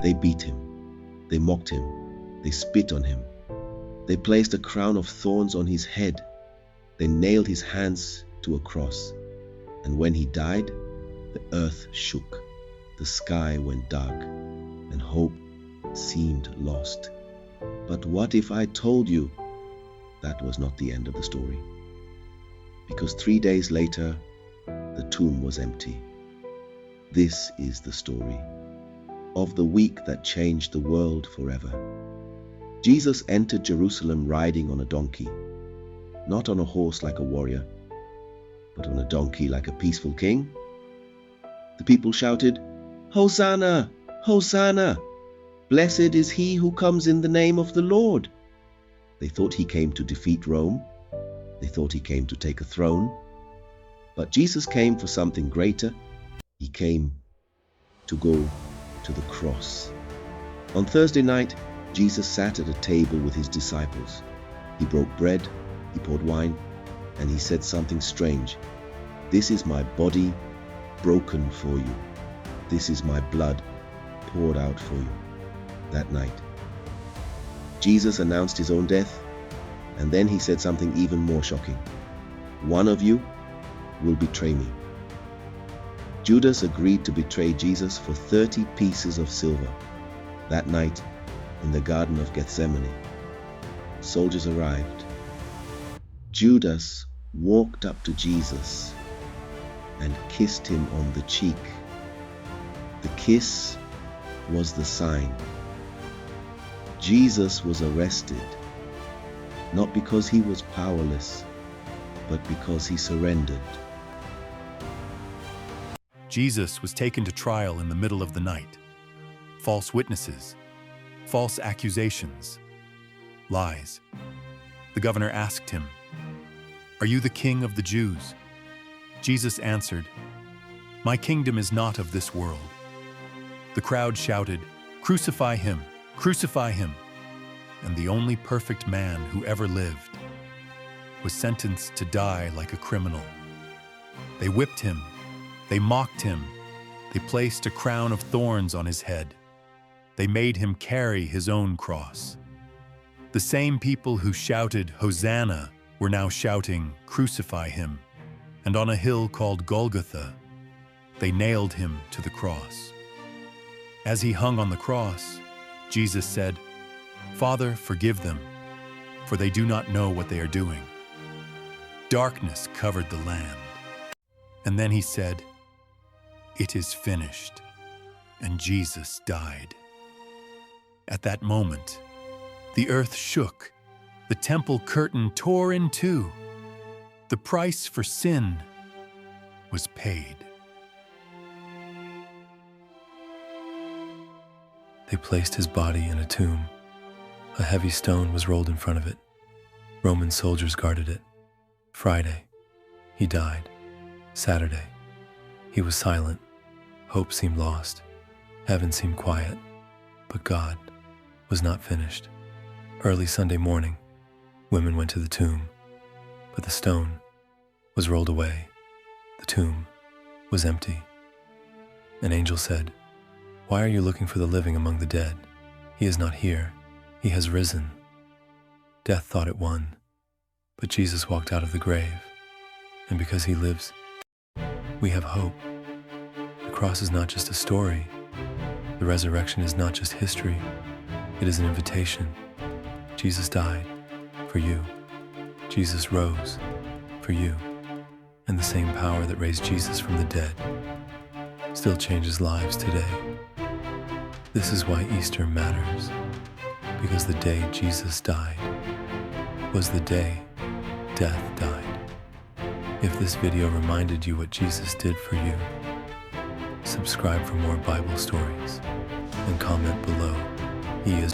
They beat him, they mocked him, they spit on him. They placed a crown of thorns on his head. They nailed his hands to a cross. And when he died, the earth shook, the sky went dark, and hope seemed lost. But what if I told you that was not the end of the story? Because 3 days later, the tomb was empty. This is the story of the week that changed the world forever. Jesus entered Jerusalem riding on a donkey, not on a horse like a warrior, but on a donkey like a peaceful king. The people shouted, "Hosanna! Hosanna! Blessed is he who comes in the name of the Lord." They thought he came to defeat Rome. They thought he came to take a throne. But Jesus came for something greater. He came to go to the cross. On Thursday night, Jesus sat at a table with his disciples. He broke bread, he poured wine, and he said something strange. "This is my body broken for you. This is my blood poured out for you." That night, Jesus announced his own death, and then he said something even more shocking. "One of you will betray me." Judas agreed to betray Jesus for 30 pieces of silver. That night, in the Garden of Gethsemane, soldiers arrived. Judas walked up to Jesus and kissed him on the cheek. The kiss was the sign. Jesus was arrested, not because he was powerless, but because he surrendered. Jesus was taken to trial in the middle of the night. False witnesses, false accusations, lies. The governor asked him, "Are you the king of the Jews?" Jesus answered, "My kingdom is not of this world." The crowd shouted, "Crucify him! Crucify him!" And the only perfect man who ever lived was sentenced to die like a criminal. They whipped him. They mocked him. They placed a crown of thorns on his head. They made him carry his own cross. The same people who shouted, "Hosanna," were now shouting, "Crucify him." And on a hill called Golgotha, they nailed him to the cross. As he hung on the cross, Jesus said, "Father, forgive them, for they do not know what they are doing." Darkness covered the land. And then he said, "It is finished," and Jesus died. At that moment, the earth shook, the temple curtain tore in two. The price for sin was paid. They placed his body in a tomb. A heavy stone was rolled in front of it. Roman soldiers guarded it. Friday, he died. Saturday, he was silent. Hope seemed lost. Heaven seemed quiet. But God was not finished. Early Sunday morning, women went to the tomb, but the stone was rolled away. The tomb was empty. An angel said, "Why are you looking for the living among the dead? He is not here. He has risen." Death thought it won, but Jesus walked out of the grave, and because he lives, we have hope. The cross is not just a story. The resurrection is not just history. It is an invitation. Jesus died for you. Jesus rose for you. And the same power that raised Jesus from the dead still changes lives today. This is why Easter matters, because the day Jesus died was the day death died. If this video reminded you what Jesus did for you, subscribe for more Bible stories and comment below. He is